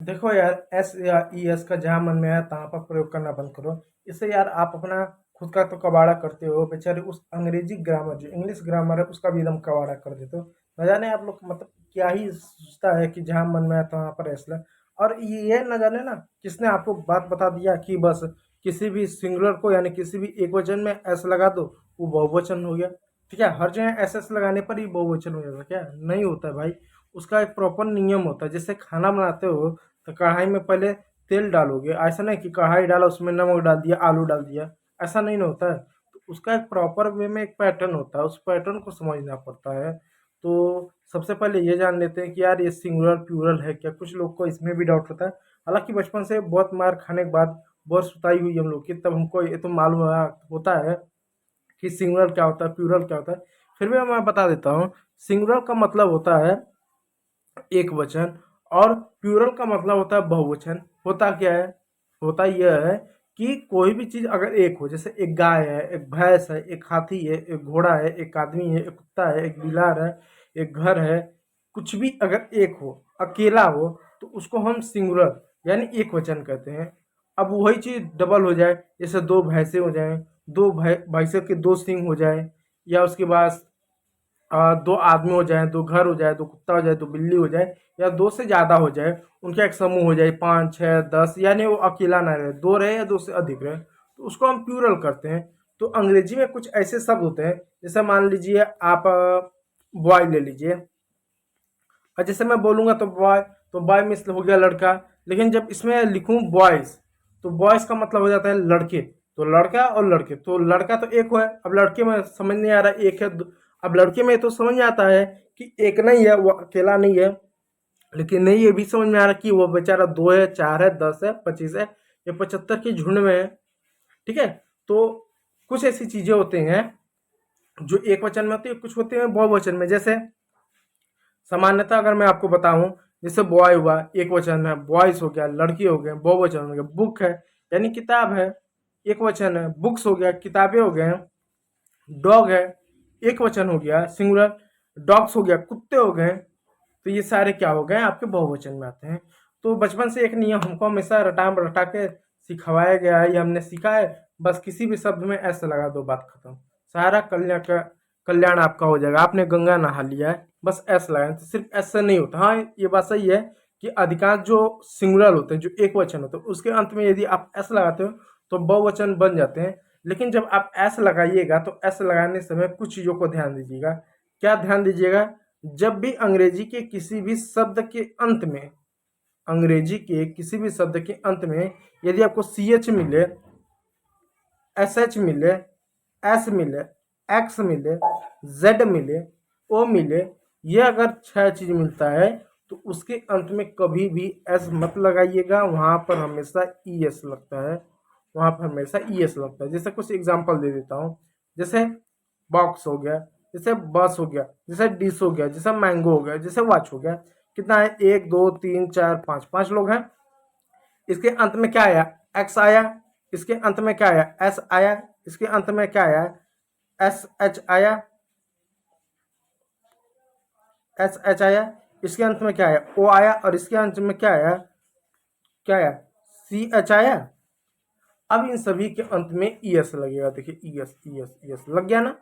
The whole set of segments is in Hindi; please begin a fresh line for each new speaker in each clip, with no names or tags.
देखो यार, एस या ई एस का जहाँ मन में आया तहाँ पर प्रयोग करना बंद करो। इससे यार आप अपना खुद का तो कबाड़ा करते हो, बेचारे उस अंग्रेजी ग्रामर जो इंग्लिश ग्रामर है उसका भी एकदम कबाड़ा कर देते हो। न जाने आप लोग मतलब क्या ही सोचता है कि जहाँ मन में आया तहाँ पर एस ल। और ये न जाने ना किसने आपको बात बता दिया कि बस किसी भी सिंगुलर को यानी किसी भी एक वचन में एस लगा दो, वो बहुवचन हो गया। ठीक है, हर जगह एस एस लगाने पर ही बहुवचन हो जाता है क्या? नहीं होता है भाई। उसका एक प्रॉपर नियम होता है। जैसे खाना बनाते हो तो कढ़ाई में पहले तेल डालोगे, ऐसा नहीं कि कढ़ाई डाला उसमें नमक डाल दिया आलू डाल दिया, ऐसा नहीं ना होता है। तो उसका एक प्रॉपर वे में एक पैटर्न होता है, उस पैटर्न को समझना पड़ता है। तो सबसे पहले ये जान लेते हैं कि यार ये सिंगुलर प्लूरल है क्या। कुछ लोग को इसमें भी डाउट होता है। हालांकि बचपन से बहुत मार खाने के बाद बहुत सुताई हुई हम लोग की, तब हमको ये तो मालूम होता है कि सिंगुलर क्या होता है प्लूरल क्या होता है। फिर भी मैं बता देता हूँ। सिंगुलर का मतलब होता है एक वचन, और प्लूरल का मतलब होता है बहुवचन। होता क्या है? होता यह है कि कोई भी चीज अगर एक हो, जैसे एक गाय है, एक भैंस है, एक हाथी है, एक घोड़ा है, एक आदमी है, एक कुत्ता है, एक बिलार है, एक घर है, कुछ भी अगर एक हो, अकेला हो, तो उसको हम सिंगुलर यानी एक वचन कहते हैं। अब वही चीज डबल हो जाए, जैसे दो भैंसे हो जाए, दो भैंसे के दो सिंग हो जाए, या उसके बाद दो आदमी हो जाए, दो घर हो जाए, दो कुत्ता हो जाए, दो बिल्ली हो जाए, या दो से ज्यादा हो जाए, उनका एक समूह हो जाए, 5 6 10, यानी वो अकेला ना रहे, दो रहे या दो से अधिक रहे, तो उसको हम प्लूरल करते हैं। तो अंग्रेजी में कुछ ऐसे शब्द होते हैं, जैसे मान लीजिए आप बॉय ले लीजिए, और जैसे मैं बोलूंगा तो बॉय में हो गया लड़का। लेकिन जब इसमें लिखूं बॉयज, तो बॉयज का मतलब हो जाता है लड़के। तो लड़का और लड़के, तो लड़का तो एक है, अब लड़के में समझ नहीं आ रहा एक है अब लड़के में तो समझ में आता है कि एक नहीं है, वो अकेला नहीं है। लेकिन नहीं ये भी समझ में आ रहा कि वो बेचारा दो है, चार है, 10 है, 25 है, या 75 के झुंड में है। ठीक है। तो कुछ ऐसी चीजें होते हैं जो एक वचन में होती है, कुछ होते हैं बहुवचन में। जैसे सामान्यतः अगर मैं आपको बताऊं, जैसे बॉय हुआ एक वचन है, बॉयज हो गया, लड़की हो गए बहुवचन हो गया, बुक है यानी किताब है एक वचन है, बुक्स हो गया किताबें हो गए, डॉग है एक वचन हो गया सिंगुलर, डॉग्स हो गया कुत्ते हो गए। तो ये सारे क्या हो गए आपके बहुवचन में आते हैं। तो बचपन से एक नियम हमको हमेशा रटा रटा के सिखवाया गया है, ये हमने सीखा है। बस किसी भी शब्द में ऐसे लगा दो, बात खत्म। सारा कल्याण आपका हो जाएगा। आपने गंगा नहा लिया है, बस ऐसे लगाए, तो सिर्फ ऐसे नहीं होता। हाँ, ये बात सही है कि अधिकांश जो सिंगुलर होते हैं, जो एक वचन होते हैं, उसके अंत में यदि आप ऐसे लगाते हो तो बहुवचन बन जाते हैं। लेकिन जब आप ऐसे लगाइएगा तो ऐसे लगाने समय कुछ चीजों को ध्यान दीजिएगा। क्या ध्यान दीजिएगा? जब भी अंग्रेजी के किसी भी शब्द के अंत में, अंग्रेजी के किसी भी शब्द के अंत में यदि आपको सी एच मिले, एस एच मिले, एस मिले, एक्स मिले, जेड मिले, ओ मिले, ये अगर 6 चीज मिलता है तो उसके अंत में कभी भी एस मत लगाइएगा। वहां पर हमेशा ई एस लगता है, वहां पर हमेशा ई एस लगता है। जैसे कुछ एग्जांपल दे देता हूँ। जैसे बॉक्स हो गया, जैसे बस हो गया, जैसे डिश हो गया, जैसे मैंगो हो गया, जैसे वॉच हो गया। कितना है? 1 2 3 4 5, 5 लोग हैं। इसके अंत में क्या आया? एक्स आया। इसके अंत में क्या आया? एस आया। इसके अंत में क्या आया? एस एच आया। एस एच आया। इसके अंत में क्या आया? ओ आया। और इसके अंत में क्या आया? क्या आया? सी एच आया। अब इन सभी के अंत में ई एस लगेगा। देखिए E S E S E S लग गया ना।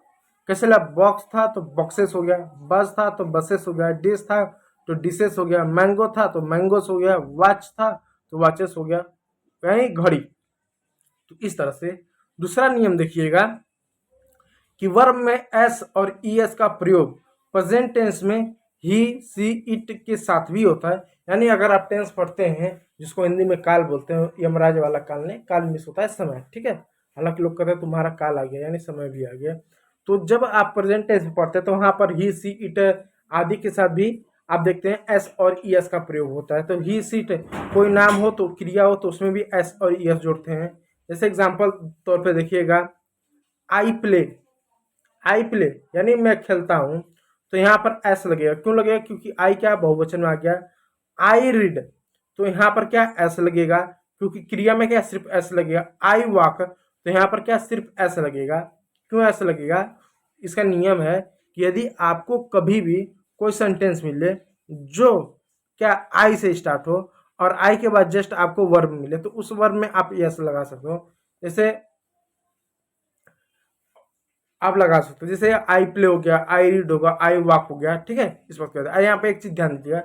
कैसे लगा? बॉक्स था तो बॉक्सेस हो गया, बस था तो बसेस हो गया, डिश था तो डिशेस हो गया, मैंगो था तो मैंगोस हो गया, वॉच था तो वॉचेस हो गया, यानी घड़ी। तो इस तरह से दूसरा नियम देखिएगा कि वर्ब में एस और ई एस का प्रयोग प्रेजेंट टेंस में ही सी इट के साथ भी होता है। यानी अगर आप टेंस पढ़ते हैं, जिसको हिंदी में काल बोलते हैं, यमराज वाला काल नहीं, काल मिस होता है समय। ठीक है। हालांकि लोग कहते हैं तुम्हारा काल आ गया, यानी समय भी आ गया। तो जब आप प्रेजेंट टेंस में पढ़ते हैं तो वहां पर ही सी इट आदि के साथ भी आप देखते हैं एस और ई एस का प्रयोग होता है। तो ही सीट कोई नाम हो तो क्रिया हो तो उसमें भी एस और ई एस जोड़ते हैं। जैसे एग्जाम्पल तौर पे देखिएगा, आई प्ले, आई प्ले यानी मैं खेलता हूं, तो यहाँ पर एस लगेगा। क्यों लगेगा? क्योंकि आई क्या बहुवचन में आ गया। आई रीड, तो यहाँ पर क्या एस लगेगा, क्योंकि क्रिया में क्या सिर्फ एस लगेगा। आई वॉक, तो यहाँ पर क्या सिर्फ एस लगेगा। क्यों एस लगेगा? इसका नियम है कि यदि आपको कभी भी कोई सेंटेंस मिले जो क्या आई से स्टार्ट हो और आई के बाद जस्ट आपको वर्ब मिले तो उस वर्ब में आप यस लगा सकते हो। जैसे आप लगा सकते हो, जैसे आई प्ले हो गया, आई रीड होगा, आई वॉक हो गया, ठीक है। इस बात का यहाँ पे एक चीज ध्यान दीजिएगा,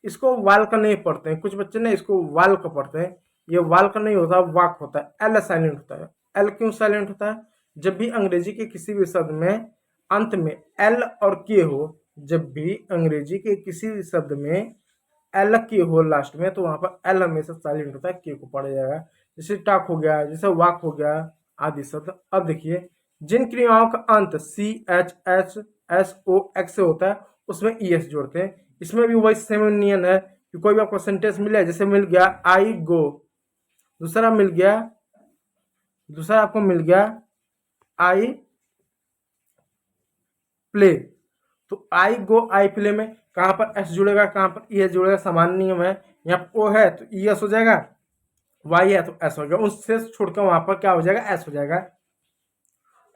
इसको वाल का नहीं पढ़ते हैं कुछ बच्चे ना, इसको वाल का पढ़ते हैं। ये वाल का नहीं होता, वाक होता है। एल साइलेंट होता है। एल क्यों साइलेंट होता है? जब भी अंग्रेजी के किसी भी शब्द में अंत में एल और के हो, जब भी अंग्रेजी के किसी भी शब्द में एल के हो लास्ट में, तो वहां पर एल हमेशा साइलेंट होता है, के को पढ़ा जाएगा। जैसे टॉक हो गया, जैसे वॉक हो गया, आदि शब्द। अब देखिए, जिन क्रियाओं का अंत C H H S O X से होता है उसमें ई एस जोड़ते हैं। इसमें भी वही सेम नियम है कि कोई भी आपको सेंटेंस मिले, जैसे मिल गया आई गो, दूसरा मिल गया, दूसरा आपको मिल गया आई प्ले, तो आई गो आई प्ले में कहां पर एस जुड़ेगा, कहां पर ई एस जुड़ेगा, सामान्य नियम है। यहाँ ओ है तो ई एस हो जाएगा, वाई है तो एस हो गया, उससे छोड़कर वहां पर क्या हो जाएगा, एस हो जाएगा।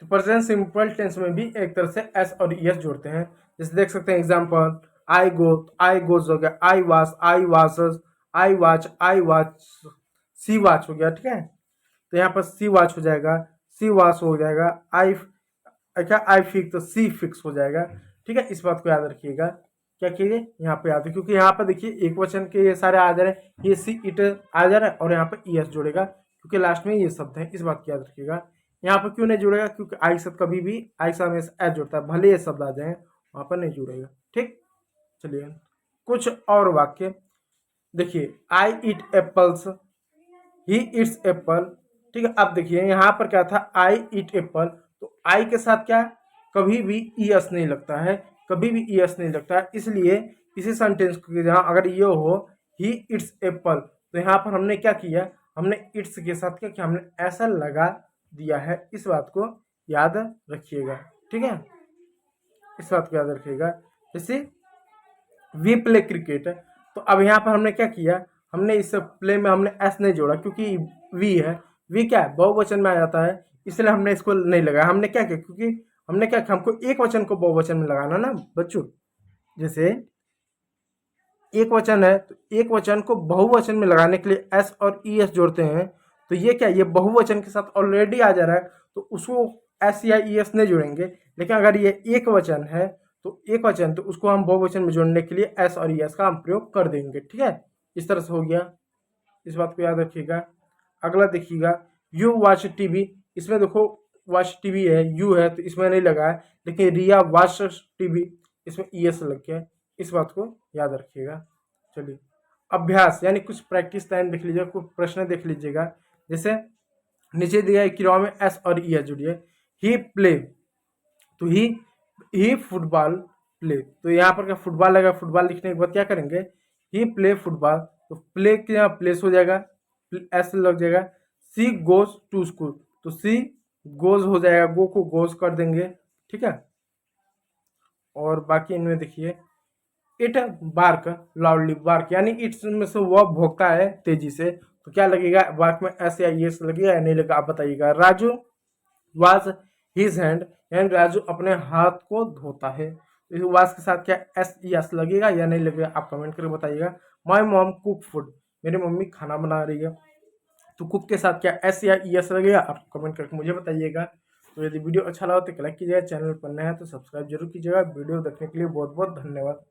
तो प्रेजेंट सिंपल टेंस में भी एक तरह से एस और ई एस जोड़ते हैं। जैसे देख सकते हैं एग्जांपल, आई गो, आई गोज हो गया, I wash, I washes, I watch, she watch हो गया, ठीक है। तो यहाँ पर सी वॉच हो जाएगा, सी वॉश हो जाएगा, आई क्या आई फिक्स, तो सी फिक्स हो जाएगा, ठीक है। इस बात को याद रखिएगा। क्या कीजिए, यहाँ पे याद है, क्योंकि यहाँ पर देखिए एक वचन के ये सारे आ जा रहे हैं, ये सी इट आ जा रहा है और यहाँ पर ई एस जुड़ेगा क्योंकि लास्ट में ये शब्द है। इस बात की याद रखिएगा। यहाँ पर क्यों नहीं जुड़ेगा, क्योंकि आई शब्द कभी भी आई से हमेशा एस जुड़ता है, भले ये शब्द आ जाए वहां पर नहीं जुड़ेगा, ठीक। चलिए कुछ और वाक्य देखिए, आई ईट एप्पल्स, ही इट्स एप्पल, ठीक है। अब देखिए यहाँ पर क्या था, आई ईट एप्पल, तो आई के साथ क्या, कभी भी ई एस नहीं लगता है, कभी भी ई एस नहीं लगता है। इसलिए इसी सेंटेंस के जहाँ अगर ये हो ही इट्स एप्पल, तो यहाँ पर हमने क्या किया, हमने इट्स के साथ क्या किया, हमने ऐसा लगा दिया है। इस बात को याद रखिएगा, ठीक है। इस बात को याद रखिएगा। जैसे वी प्ले क्रिकेट, तो अब यहाँ पर हमने क्या किया, हमने इस प्ले में हमने एस नहीं जोड़ा क्योंकि वी है, वी क्या है, बहुवचन में आ जाता है, इसलिए हमने इसको नहीं लगाया। हमने क्या किया, क्योंकि हमने क्या किया, हमको एक वचन को बहुवचन में लगाना ना बच्चों। जैसे एक वचन है तो एक वचन को बहुवचन में लगाने के लिए एस और ई एस जोड़ते हैं, तो ये क्या, ये बहुवचन के साथ ऑलरेडी आ जा रहा है, तो उसको एस या ई एस नहीं जोड़ेंगे। लेकिन अगर ये एक वचन है तो एक वचन, तो उसको हम बहुवचन में जोड़ने के लिए एस और ई एस का हम प्रयोग कर देंगे, ठीक है। इस तरह से हो गया, इस बात को याद रखिएगा। अगला देखिएगा, यू वॉच टीवी, इसमें देखो वॉच टीवी है, यू है तो इसमें नहीं लगा है, लेकिन रिया वॉच टीवी, इसमें ई एस लग गया। इस बात को याद रखिएगा। चलिए अभ्यास यानी कुछ प्रैक्टिस टाइम देख लीजिएगा, कुछ प्रश्न देख लीजिएगा। जैसे नीचे दिया है क्रियाओं में एस और ई एस जुड़िए। ही प्ले, तो ही फुटबॉल प्ले, तो यहाँ पर क्या फुटबॉल लगा, फुटबॉल लिखने के बाद क्या करेंगे, ही प्ले फुटबॉल, तो प्ले के यहाँ प्लेस हो जाएगा, एस लग जाएगा। सी गोज टू स्कूल, तो सी गोज हो जाएगा, गो को गोज कर देंगे, ठीक है। और बाकी इनमें देखिए, इट बार्क लाउडली, बार्क यानी इट्स में से वह भोंकता है तेजी से, तो क्या लगेगा, बार्क में एस या यस लगेगा या नहीं लगेगा, आप बताइएगा। राजू वाश हिज हैंड, यानी राजू अपने हाथ को धोता है, तो वाश के साथ क्या एस यस लगेगा या नहीं लगेगा, आप कमेंट करके बताइएगा। माई मॉम कुक फूड, मेरी मम्मी खाना बना रही है, तो कुक के साथ क्या एस या यस लगेगा, आप कमेंट करके मुझे बताइएगा। तो यदि वीडियो अच्छा लगा तो लाइक कीजिएगा, चैनल पर नया है तो सब्सक्राइब जरूर कीजिएगा। वीडियो देखने के लिए बहुत बहुत धन्यवाद।